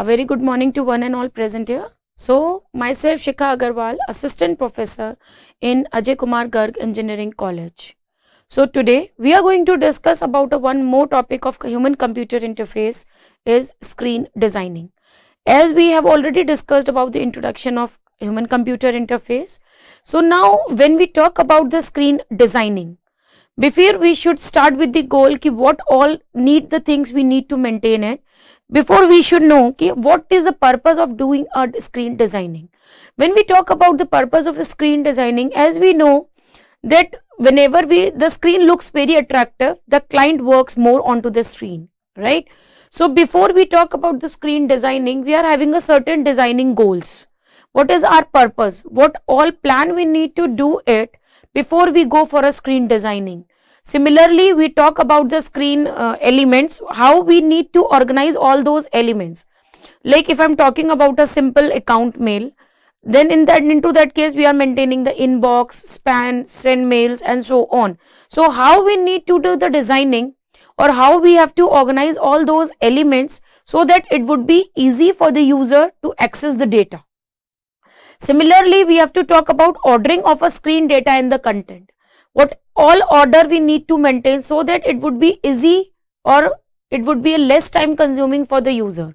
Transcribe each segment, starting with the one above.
A very good morning to one and all present here. So, myself Shikha Agarwal, Assistant Professor in Ajay Kumar Garg Engineering College. So, today we are going to discuss about one more topic of human-computer interface is screen designing. As we have already discussed about the introduction of human-computer interface. So, now when we talk about the screen designing, before we should start with the goal ki what all need the things we need to maintain it. Before we should know ki what is the purpose of doing a screen designing. When we talk about the purpose of screen designing, as we know that whenever the screen looks very attractive, the client works more onto the screen, right? So before we talk about the screen designing, we are having a certain designing goals. What is our purpose? What all plan we need to do it before we go for a screen designing. Similarly, we talk about the screen elements, how we need to organize all those elements. Like if I'm talking about a simple account mail, then into that case we are maintaining the inbox, span, send mails and so on. So how we need to do the designing or how we have to organize all those elements so that it would be easy for the user to access the data. Similarly, we have to talk about ordering of a screen data and the content. What all order we need to maintain so that it would be easy or it would be less time consuming for the user.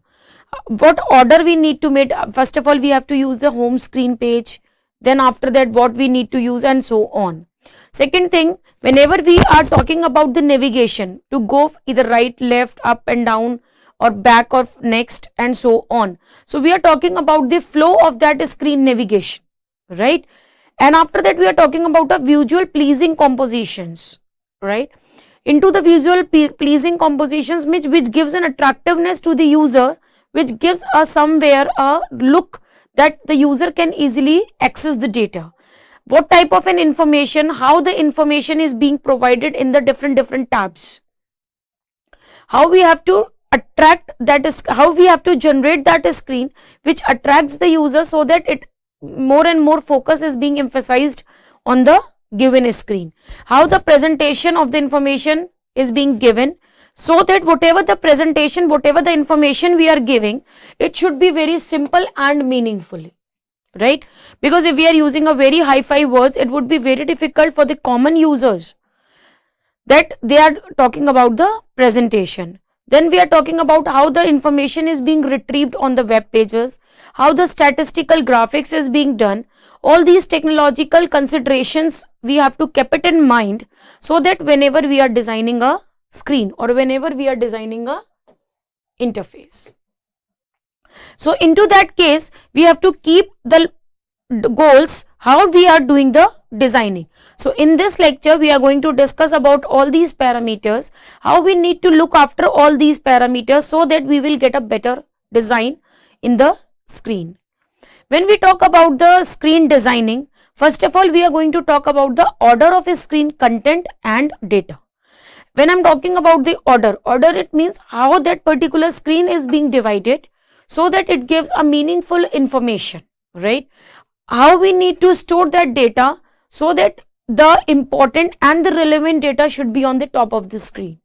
What order we need to make, first of all we have to use the home screen page, then after that what we need to use and so on. Second thing, whenever we are talking about the navigation to go either right, left, up and down or back or next and so on. So we are talking about the flow of that screen navigation, right? And after that we are talking about a visual pleasing compositions, right? Into the visual pleasing compositions which gives an attractiveness to the user, which gives us somewhere a look that the user can easily access the data. What type of an information, how the information is being provided in the different tabs. How we have to attract that is how we have to generate that screen which attracts the user so that it more and more focus is being emphasized on the given screen. How the presentation of the information is being given so that whatever the presentation, whatever the information we are giving, it should be very simple and meaningful, right? Because if we are using a very hi-fi words, it would be very difficult for the common users that they are talking about the presentation. Then we are talking about how the information is being retrieved on the web pages, how the statistical graphics is being done. All these technological considerations we have to keep it in mind so that whenever we are designing a screen or whenever we are designing a interface. So into that case, we have to keep the goals, how we are doing the designing. So in this lecture, we are going to discuss about all these parameters, how we need to look after all these parameters so that we will get a better design in the screen. When we talk about the screen designing, first of all, we are going to talk about the order of a screen content and data. When I'm talking about the order it means how that particular screen is being divided so that it gives a meaningful information, right? How we need to store that data so that the important and the relevant data should be on the top of the screen,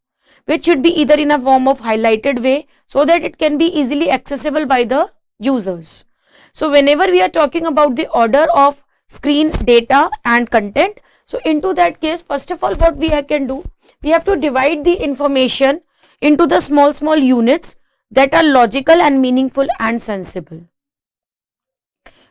which should be either in a form of highlighted way so that it can be easily accessible by the users. So whenever we are talking about the order of screen data and content, so into that case, first of all what we can do, we have to divide the information into the small units that are logical and meaningful and sensible,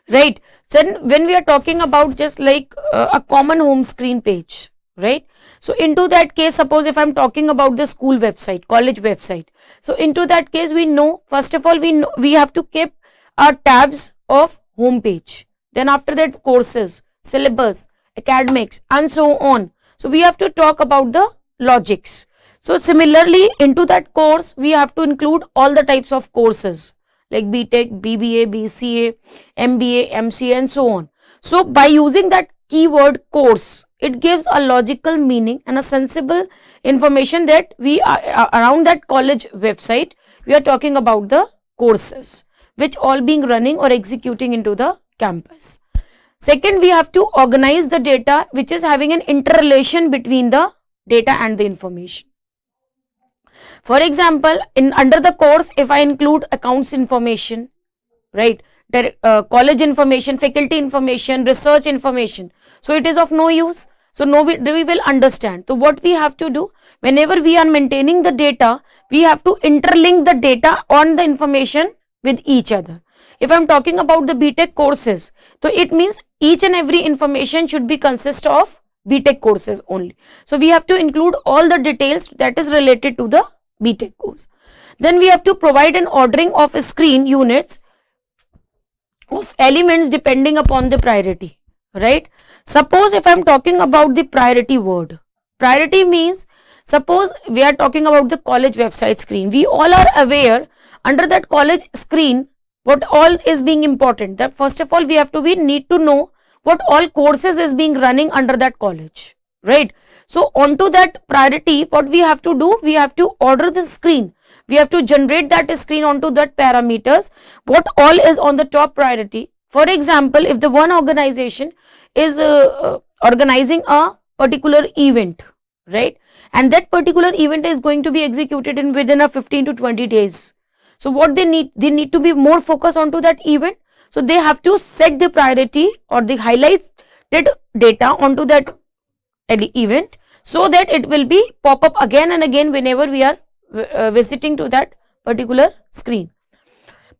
right? So when we are talking about just like a common home screen page, right? So into that case, suppose if I'm talking about the school website, college website, so into that case we know, first of all we have to keep our tabs of home page, then after that courses, syllabus, academics and so on. So we have to talk about the logics. So similarly into that course we have to include all the types of courses like BTech, BBA, BCA, MBA, MCA and so on. So by using that keyword course, it gives a logical meaning and a sensible information that we are around that college website, we are talking about the courses which all being running or executing into the campus. Second, we have to organize the data which is having an interrelation between the data and the information. For example, in under the course, if I include accounts information, right, college information, faculty information, research information, so it is of no use. So we will understand. So what we have to do, whenever we are maintaining the data, we have to interlink the data on the information with each other. If I am talking about the BTech courses, so it means each and every information should be consist of BTech courses only. So we have to include all the details that is related to the BTech course. Then we have to provide an ordering of screen units of elements depending upon the priority, right? Suppose if I am talking about the priority word, priority means, suppose we are talking about the college website screen. We all are aware under that college screen what all is being important. That first of all we have to need to know what all courses is being running under that college, right? So onto that priority, what we have to do, we have to order the screen. We have to generate that screen onto that parameters, what all is on the top priority. For example, if the one organization is organizing a particular event, right, and that particular event is going to be executed in within a 15 to 20 days. So what they need to be more focused onto that event. So they have to set the priority or the highlighted data onto that event, so that it will be pop up again and again whenever we are visiting to that particular screen.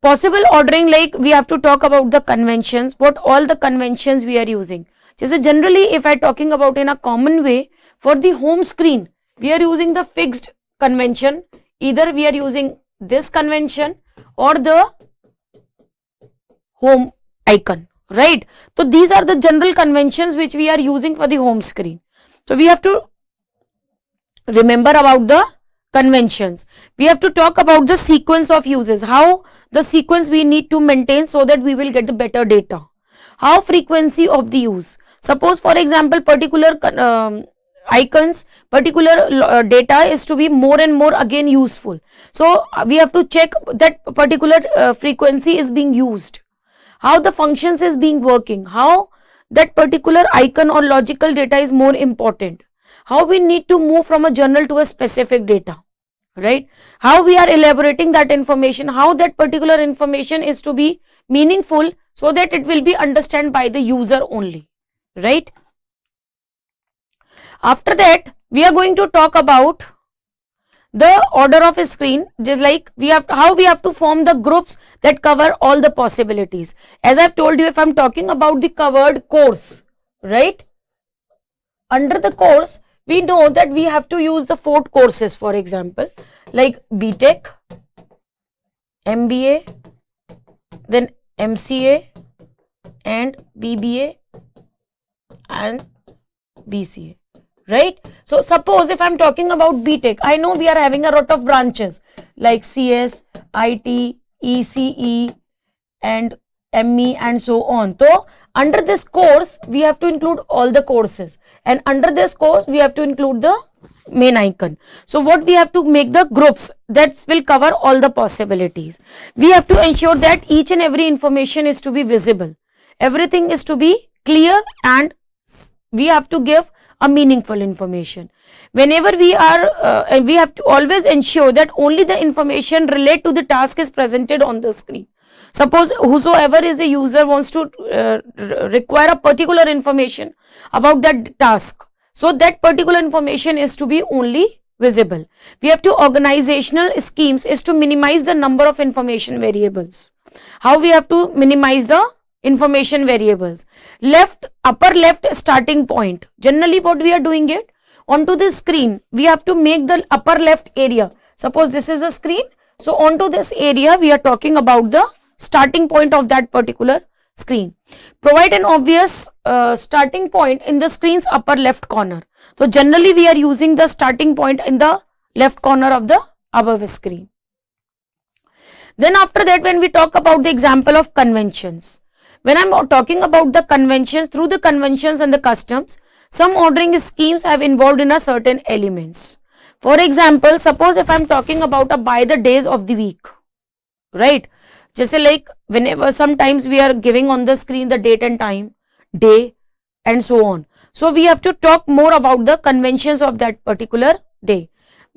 Possible ordering, like we have to talk about the conventions, what all the conventions we are using. So generally if I talking about in a common way, for the home screen we are using the fixed convention, either we are using this convention or the home icon, right? So these are the general conventions which we are using for the home screen. So we have to remember about the conventions. We have to talk about the sequence of uses, how the sequence we need to maintain so that we will get the better data. How frequency of the use. Suppose for example particular icons, particular data is to be more and more again useful. So we have to check that particular frequency is being used, how the functions is being working, how that particular icon or logical data is more important, how we need to move from a journal to a specific data, right? How we are elaborating that information, how that particular information is to be meaningful so that it will be understood by the user only, right? After that we are going to talk about the order of a screen, just like we have how we have to form the groups that cover all the possibilities. As I have told you, if I am talking about the covered course, right, under the course we know that we have to use the 4 courses, for example like BTech, MBA, then MCA and BBA and BCA, right? So suppose if I am talking about BTech, I know we are having a lot of branches like CS, IT, ECE and ME and so on. So under this course we have to include all the courses, and under this course we have to include the main icon. So what we have to make the groups that will cover all the possibilities. We have to ensure that each and every information is to be visible, everything is to be clear, and we have to give a meaningful information. Whenever we are we have to always ensure that only the information related to the task is presented on the screen. Suppose whosoever is a user wants to require a particular information about that task, so that particular information is to be only visible. We have to organizational schemes is to minimize the number of information variables. How we have to minimize the information variables? Upper left starting point. Generally what we are doing it onto the screen, we have to make the upper left area. Suppose this is a screen, so onto this area we are talking about the starting point of that particular screen. Provide an obvious starting point in the screen's upper left corner. So generally we are using the starting point in the left corner of the above screen. Then after that, when we talk about the example of conventions, when I am talking about the conventions, through the conventions and the customs, some ordering schemes have involved in a certain elements. For example, suppose if I am talking about a by the days of the week, right? Just like whenever sometimes we are giving on the screen the date and time, day and so on. So we have to talk more about the conventions of that particular day.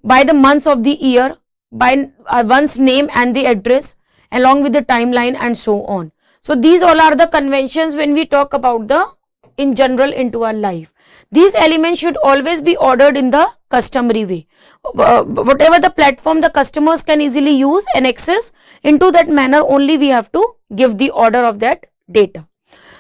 by the months of the year, by one's name and the address, along with the timeline and so on. So these all are the conventions when we talk about the in general into our life. These elements should always be ordered in the customary way. Whatever the platform the customers can easily use and access, into that manner only we have to give the order of that data.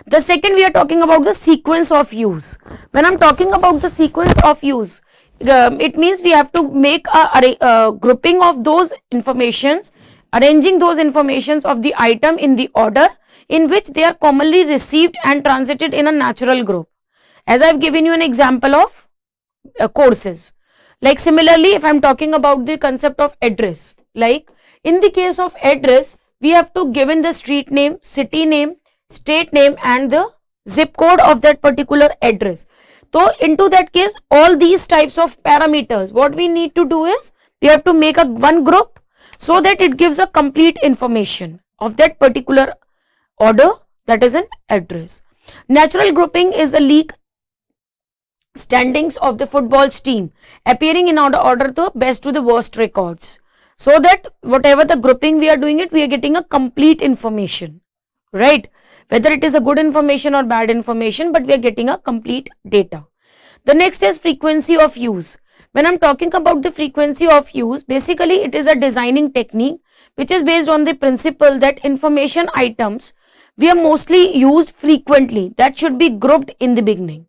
The second, we are talking about the sequence of use. When I am talking about the sequence of use, it means we have to make a grouping of those informations, arranging those informations of the item in the order in which they are commonly received and transited in a natural group. As I have given you an example of courses. Like similarly, if I am talking about the concept of address, like in the case of address, we have to given the street name, city name, state name and the zip code of that particular address. So into that case, all these types of parameters, what we need to do is we have to make a one group so that it gives a complete information of that particular order, that is an address. Natural grouping is a league standings of the football team appearing in order the best to the worst records, so that whatever the grouping we are doing it, we are getting a complete information, right? Whether it is a good information or bad information, but we are getting a complete data. The next is frequency of use. When I am talking about the frequency of use, basically it is a designing technique which is based on the principle that information items we are mostly used frequently, that should be grouped in the beginning,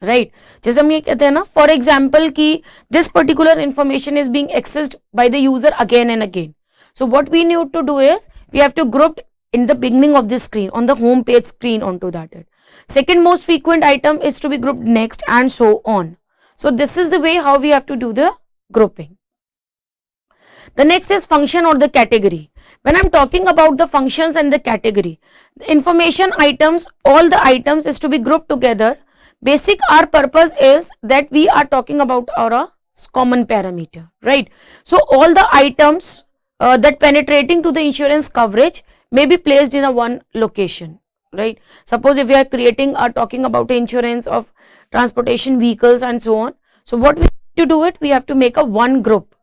right? जैसे हम ये कहते हैं ना, for example कि this particular information is being accessed by the user again and again. So what we need to do is we have to group in the beginning of the screen, on the home page screen onto that. Second most frequent item is to be grouped next and so on. So this is the way how we have to do the grouping. The next is function or the category. When I am talking about the functions and the category, the information items, all the items is to be grouped together. Basic our purpose is that we are talking about our common parameter, right? So all the items that penetrating to the insurance coverage may be placed in a one location, right? Suppose if we are creating or talking about insurance of transportation vehicles and so on. So what we have to do it, we have to make a one group.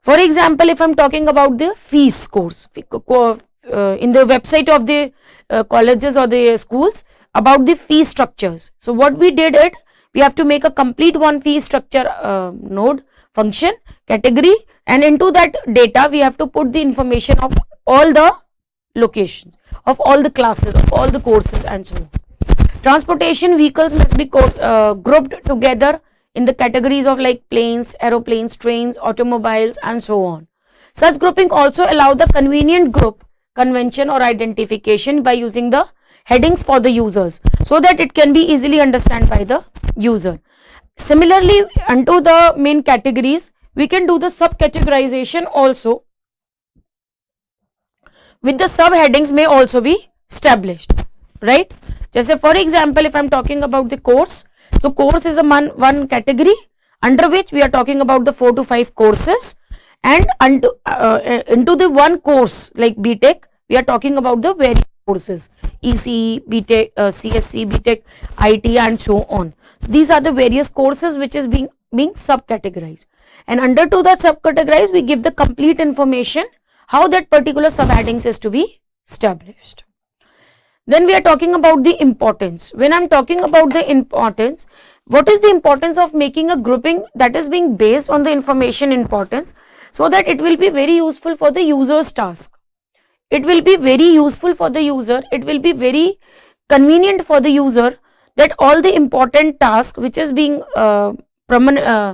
For example, if I am talking about the fees scores in the website of the colleges or the schools about the fee structures. So what we did it, we have to make a complete one fee structure node, function, category, and into that data we have to put the information of all the locations, of all the classes, of all the courses and so on. Transportation vehicles must be grouped together in the categories of like planes, aeroplanes, trains, automobiles and so on. Such grouping also allow the convenient group convention or identification by using the headings for the users, so that it can be easily understood by the user. Similarly, unto the main categories, we can do the subcategorization also, with the subheadings may also be established, right? Just for example, if I am talking about the course, so course is a one category under which we are talking about the 4 to 5 courses, and into the one course like BTech, we are talking about the various courses, ECE, BTech, CSC, BTech, IT and so on. So these are the various courses which is being subcategorized, and under to that subcategorized we give the complete information how that particular subheadings is to be established. Then we are talking about the importance. When I am talking about the importance, what is the importance of making a grouping that is being based on the information importance, so that it will be very useful for the user's task. It will be very useful for the user, it will be very convenient for the user that all the important tasks which is being again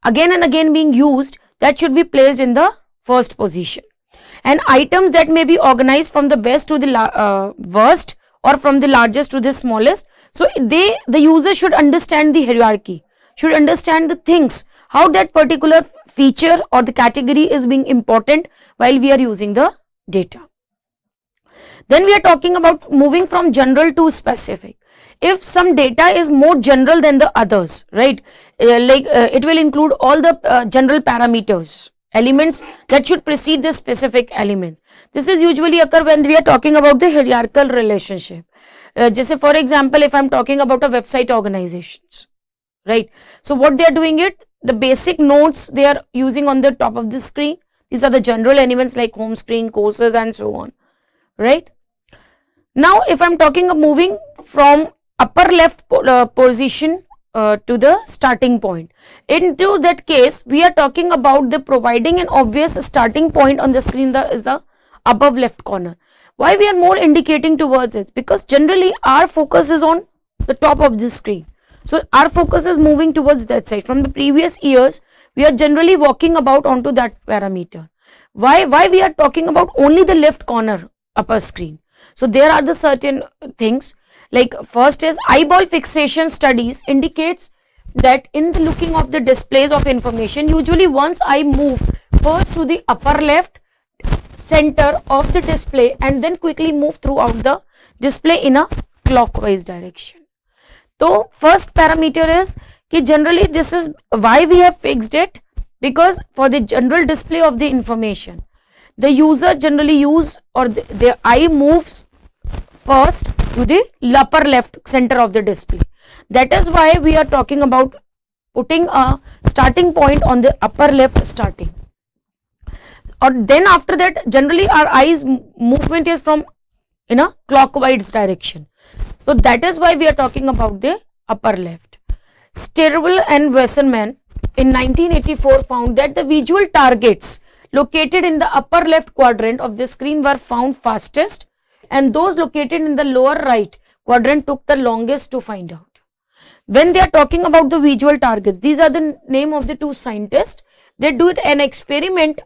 and again being used, that should be placed in the first position. And items that may be organized from the best to the worst or from the largest to the smallest. So the user should understand the hierarchy, should understand the things, how that particular feature or the category is being important while we are using the data. Then we are talking about moving from general to specific. If some data is more general than the others, right, it will include all the general parameters, elements that should precede the specific elements. This is usually occur when we are talking about the hierarchical relationship. Just for example, if I am talking about a website organizations, right, so what they are doing it, the basic nodes they are using on the top of the screen. These are the general elements like home screen, courses and so on, right? Now if I am talking of moving from upper left position to the starting point, into that case we are talking about the providing an obvious starting point on the screen is the above left corner. Why we are more indicating towards it? Because generally our focus is on the top of the screen. So our focus is moving towards that side. From the previous years, we are generally walking about onto that parameter. Why we are talking about only the left corner upper screen? So there are the certain things, like first is eyeball fixation studies indicates that in the looking of the displays of information, usually once I move first to the upper left center of the display and then quickly move throughout the display in a clockwise direction. So first parameter is कि generally this is why we have fixed it, because for the general display of the information the user generally use or the eye moves first to the upper left center of the display. That is why we are talking about putting a starting point on the upper left starting, or then after that generally our eyes movement is from in a clockwise direction. So that is why we are talking about the upper left. Stirwell and Wasserman in 1984 found that the visual targets located in the upper left quadrant of the screen were found fastest, and those located in the lower right quadrant took the longest to find out. When they are talking about the visual targets, these are the name of the two scientists. They did an experiment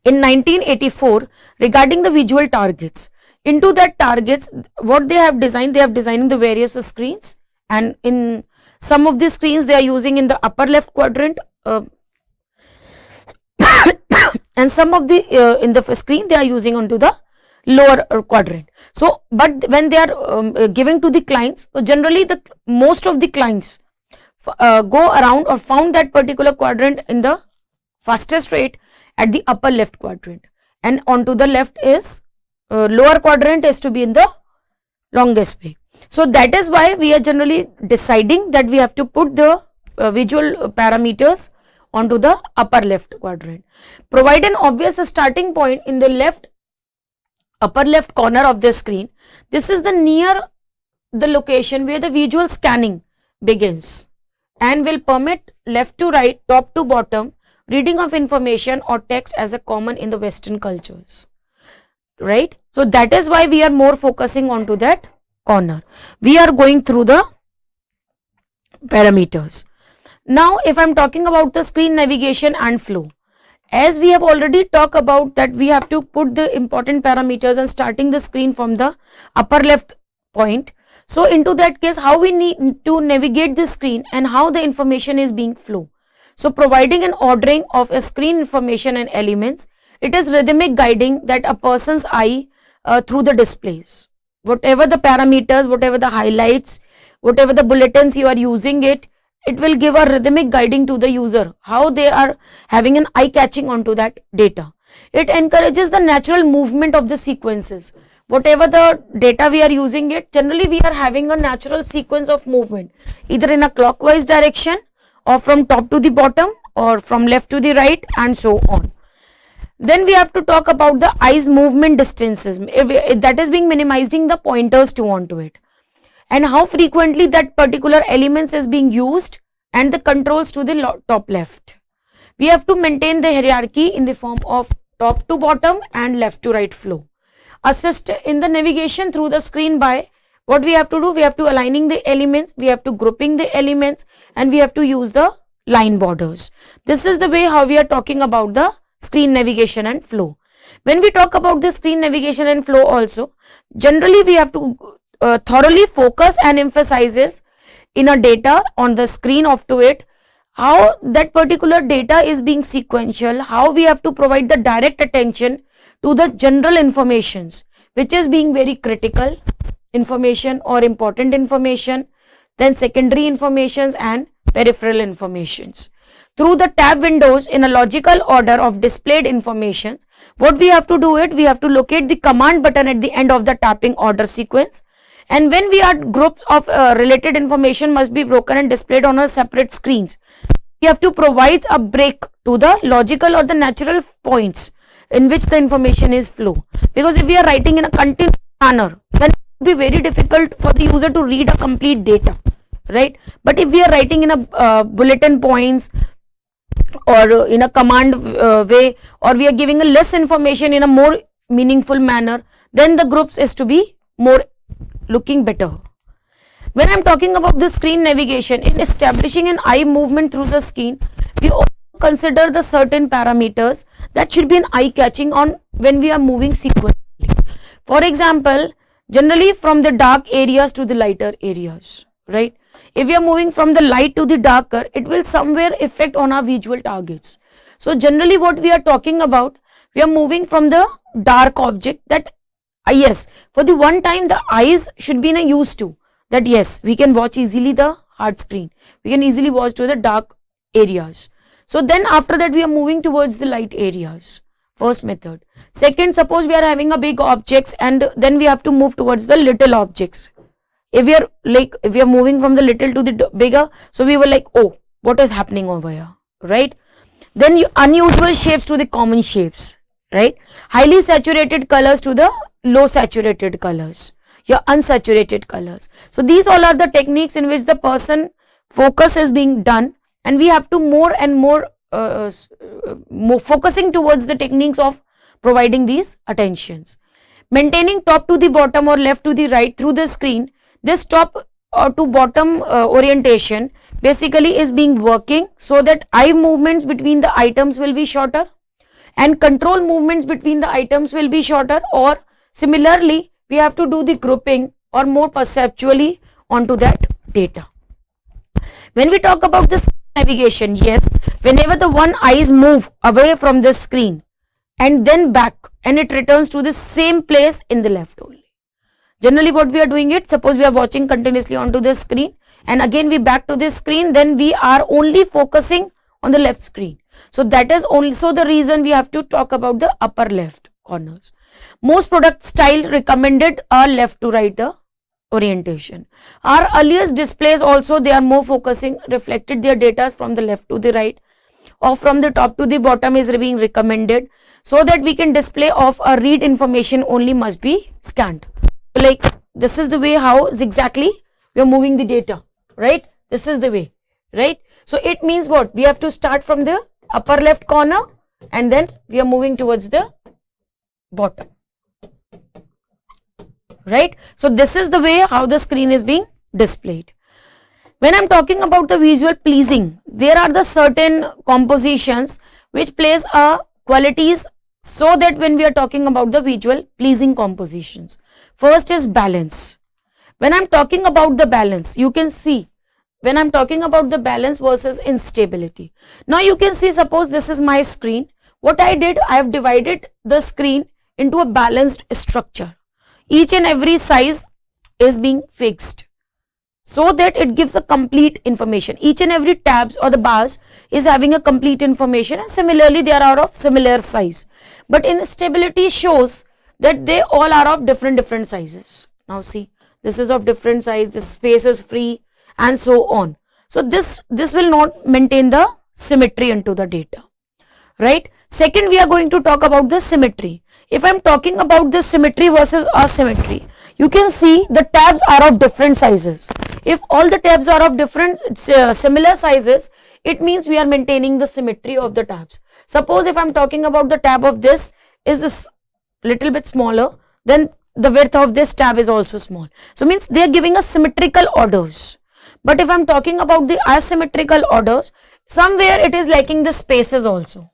in 1984 regarding the visual targets. Into that targets, what they have designed the various screens, and in some of the screens they are using in the upper left quadrant and some of the in the screen they are using onto the lower quadrant. So but when they are giving to the clients, so generally the most of the clients go around or found that particular quadrant in the fastest rate at the upper left quadrant, and onto the left is lower quadrant is to be in the longest way. So that is why we are generally deciding that we have to put the visual parameters onto the upper left quadrant. Provide an obvious starting point in the upper left corner of the screen. This is the near the location where the visual scanning begins and will permit left to right, top to bottom reading of information or text as a common in the Western cultures, right? So that is why we are more focusing onto that corner. We are going through the parameters. Now if I am talking about the screen navigation and flow, as we have already talked about that we have to put the important parameters and starting the screen from the upper left point. So into that case, how we need to navigate the screen and how the information is being flow. So providing an ordering of a screen information and elements, it is rhythmic guiding that a person's eye through the displays. Whatever the parameters, whatever the highlights, whatever the bulletins you are using it will give a rhythmic guiding to the user, how they are having an eye catching onto that data. It encourages the natural movement of the sequences. Whatever the data we are using it, generally we are having a natural sequence of movement, either in a clockwise direction or from top to the bottom or from left to the right and so on. Then we have to talk about the eyes movement distances, that is being minimizing the pointers to onto it, and how frequently that particular elements is being used and the controls to the top left. We have to maintain the hierarchy in the form of top to bottom and left to right flow. Assist in the navigation through the screen by what we have to do, we have to aligning the elements, we have to grouping the elements, and we have to use the line borders. This is the way how we are talking about the screen navigation and flow. When we talk about the screen navigation and flow also, generally we have to thoroughly focus and emphasizes in a data on the screen of to it, how that particular data is being sequential, how we have to provide the direct attention to the general informations which is being very critical information or important information, then secondary informations and peripheral informations. Through the tab windows in a logical order of displayed information, what we have to do it, we have to locate the command button at the end of the tapping order sequence, and when we are groups of related information must be broken and displayed on a separate screens. we have to provide a break to the logical or the natural points in which the information is flow. Because if we are writing in a continuous manner, then it will be very difficult for the user to read a complete data, right? But if we are writing in a bulletin points or in a command way, or we are giving a less information in a more meaningful manner, then the groups is to be more looking better. When I'm talking about the screen navigation, in establishing an eye movement through the screen, we also consider the certain parameters that should be an eye catching on when we are moving sequentially. For example, generally from the dark areas to the lighter areas, right? If we are moving from the light to the darker, it will somewhere affect on our visual targets. So generally what we are talking about, we are moving from the dark object that yes, for the one time the eyes should be in a used to that yes, we can watch easily the hard screen, we can easily watch to the dark areas. So then after that we are moving towards the light areas, first method. Second, suppose we are having a big objects and then we have to move towards the little objects. If we are moving from the little to the bigger, so we were like, oh, what is happening over here, right? Then unusual shapes to the common shapes, right? Highly saturated colors to the low saturated colors, your unsaturated colors. So these all are the techniques in which the person focus is being done, and we have to more and more focusing towards the techniques of providing these attentions. Maintaining top to the bottom or left to the right through the screen, this top to bottom orientation basically is being working so that eye movements between the items will be shorter and control movements between the items will be shorter, or similarly we have to do the grouping or more perceptually onto that data. When we talk about this navigation, yes, whenever the one eyes move away from the screen and then back and it returns to the same place in the left only. Generally what we are doing it, suppose we are watching continuously onto the screen and again we back to this screen, then we are only focusing on the left screen. So that is also the reason we have to talk about the upper left corners. Most product style recommended are left to right the orientation. Our earliest displays also, they are more focusing, reflected their data from the left to the right or from the top to the bottom is being recommended, so that we can display of a read information only must be scanned. Like this is the way how exactly we are moving the data, right? This is the way, right? So it means what? We have to start from the upper left corner and then we are moving towards the bottom, right? So this is the way how the screen is being displayed. When I'm talking about the visual pleasing, there are the certain compositions which plays a qualities, so that when we are talking about the visual pleasing compositions, first is balance. When I'm talking about the balance, you can see when I'm talking about the balance versus instability. Now you can see, suppose this is my screen. What I did, I have divided the screen into a balanced structure. Each and every size is being fixed so that it gives a complete information. Each and every tabs or the bars is having a complete information, and similarly they are of similar size. But instability shows that they all are of different sizes. Now see, this is of different size, this space is free and so on. So this will not maintain the symmetry into the data, right? Second, we are going to talk about the symmetry. If I am talking about the symmetry versus asymmetry, you can see the tabs are of different sizes. If all the tabs are of different similar sizes, it means we are maintaining the symmetry of the tabs. Suppose if I am talking about the tab of this is this little bit smaller, then the width of this tab is also small. So means they are giving us symmetrical orders. But if I am talking about the asymmetrical orders, somewhere it is lacking the spaces also,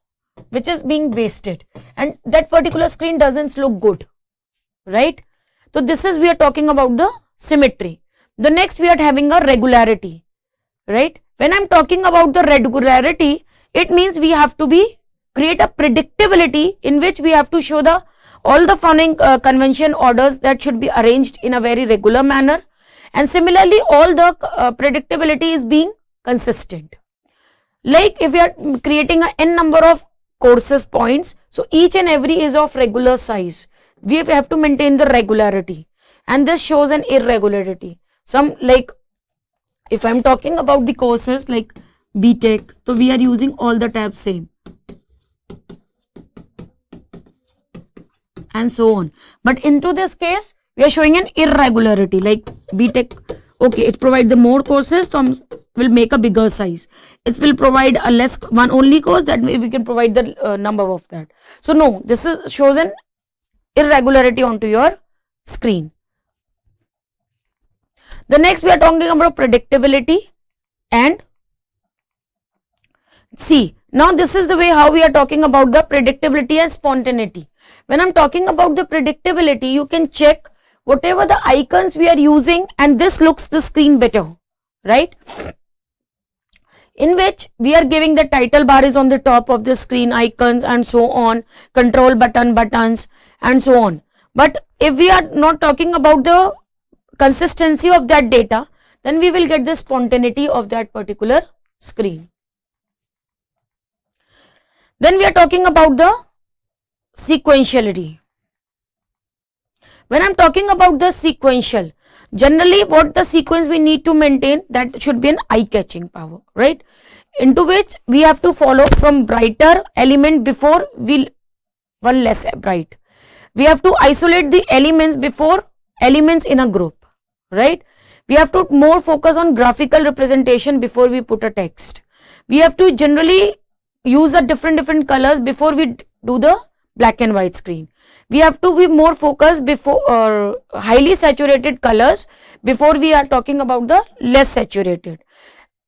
which is being wasted, and that particular screen doesn't look good, right? So this is, we are talking about the symmetry. The next we are having a regularity, right? When I'm talking about the regularity, it means we have to create a predictability in which we have to show the all the following convention orders that should be arranged in a very regular manner, and similarly all the predictability is being consistent. Like if we are creating a n number of courses points, so each and every is of regular size, we have to maintain the regularity, and this shows an irregularity. Some, like if I am talking about the courses, like BTech. So we are using all the tabs same, and so on. But into this case, we are showing an irregularity, like BTech. Okay, it provides the more courses, so will make a bigger size. It will provide a less one only course, that we can provide the number of that. So no, this is shows an irregularity onto your screen. The next we are talking about predictability, and see, now this is the way how we are talking about the predictability and spontaneity. When I'm talking about the predictability, you can check whatever the icons we are using, and this looks the screen better, right? In which we are giving the title bar is on the top of the screen, icons and so on, control buttons and so on. But if we are not talking about the consistency of that data, then we will get the spontaneity of that particular screen. Then we are talking about the sequentiality. When I'm talking about the sequential, generally what the sequence we need to maintain, that should be an eye-catching power, right? Into which we have to follow from brighter element before one less bright. We have to isolate the elements before elements in a group, right? We have to more focus on graphical representation before we put a text. We have to generally use a different colors before we do the black and white screen. We have to be more focused before highly saturated colors before we are talking about the less saturated.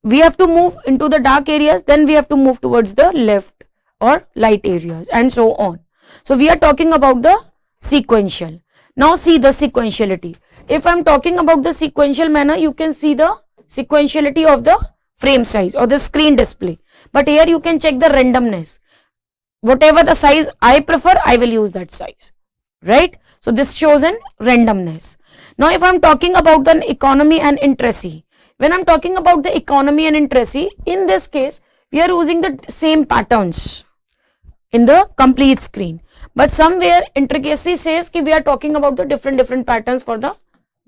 We have to move into the dark areas, then we have to move towards the left or light areas, and so on. So we are talking about the sequential. Now see the sequentiality. If I am talking about the sequential manner, you can see the sequentiality of the frame size or the screen display. But here you can check the randomness. Whatever the size I prefer, I will use that size, right? So this shows an randomness. Now if I am talking about the economy and intricacy, when I am talking about the economy and intricacy, in this case we are using the same patterns in the complete screen, but somewhere intricacy says that we are talking about the different patterns for the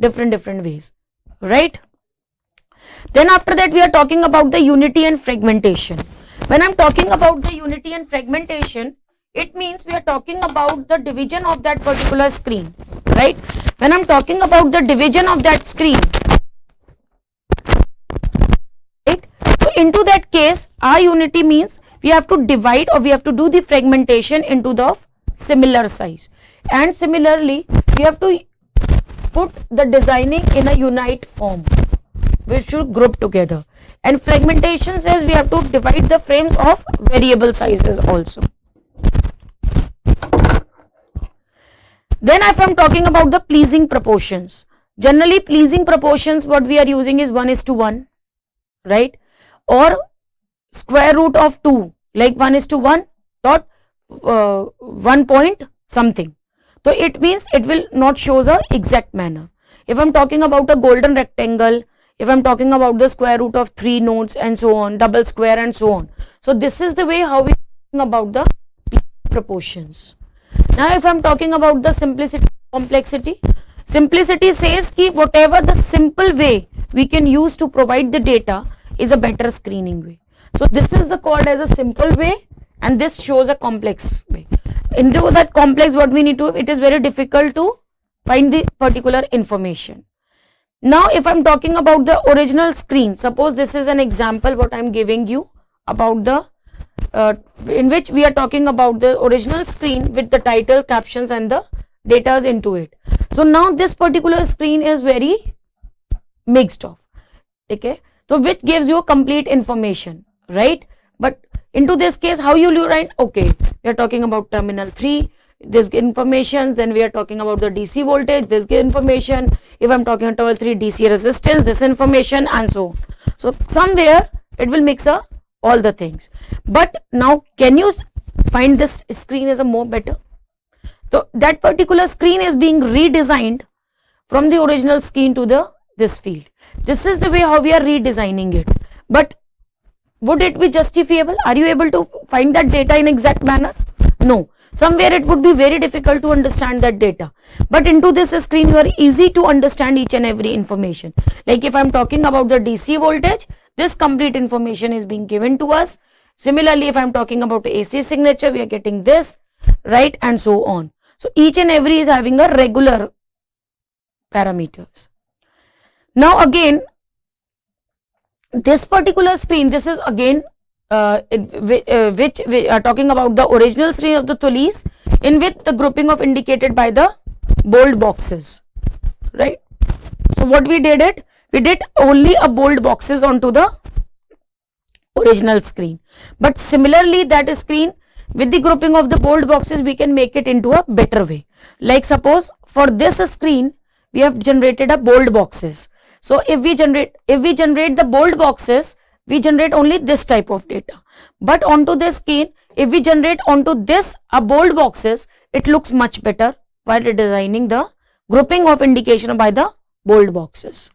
different ways, right? Then after that we are talking about the unity and fragmentation. When I am talking about the unity and fragmentation, it means we are talking about the division of that particular screen, right? When I am talking about the division of that screen, right? So into that case, our unity means we have to divide, or we have to do the fragmentation into the similar size, and similarly we have to put the designing in a unite form, which should group together. And fragmentation says we have to divide the frames of variable sizes also. Then if I am talking about the pleasing proportions, generally pleasing proportions what we are using is 1:1, right? Or square root of 2, like 1:1 dot 1 point something. So it means it will not show the exact manner. If I am talking about a golden rectangle, if I am talking about the square root of 3 nodes and so on, double square and so on. So this is the way how we are talking about the proportions. Now if I am talking about the simplicity, complexity, simplicity says that whatever the simple way we can use to provide the data is a better screening way. So this is the called as a simple way, and this shows a complex way. Into that complex, what we need to, it is very difficult to find the particular information. Now if I am talking about the original screen, suppose this is an example what I am giving you about the in which we are talking about the original screen with the title, captions and the data into it. So now this particular screen is very mixed up, okay? So which gives you complete information, right? But into this case, how you write? Okay, we are talking about terminal 3, this information, then we are talking about the DC voltage, this information. If I am talking about terminal 3 DC resistance, this information, and so on. So somewhere it will mix up all the things. But now can you find this screen as a more better? So that particular screen is being redesigned from the original screen to this field. This is the way how we are redesigning it. But would it be justifiable? Are you able to find that data in exact manner? No. Somewhere it would be very difficult to understand that data. But into this screen you are easy to understand each and every information. Like if I am talking about the DC voltage, this complete information is being given to us. Similarly, if I'm talking about AC signature, we are getting this, right, and so on. So each and every is having a regular parameters. Now again, this particular screen, this is again which we are talking about the original screen of the Tulis, in which the grouping of indicated by the bold boxes, right? So what we did we did only a bold boxes onto the original screen, but similarly that screen with the grouping of the bold boxes we can make it into a better way. Like suppose for this screen we have generated a bold boxes. So if we generate the bold boxes, we generate only this type of data, but onto this screen if we generate onto this a bold boxes, it looks much better while designing the grouping of indication by the bold boxes,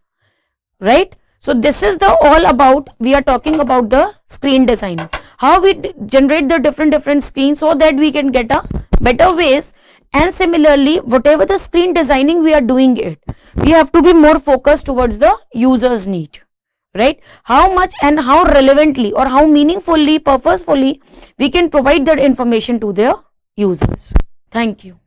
right? So this is the all about, we are talking about the screen design, how we generate the different screens so that we can get a better ways. And similarly, whatever the screen designing we are doing it, we have to be more focused towards the user's need, right? How much and how relevantly or how meaningfully, purposefully we can provide that information to their users. Thank you.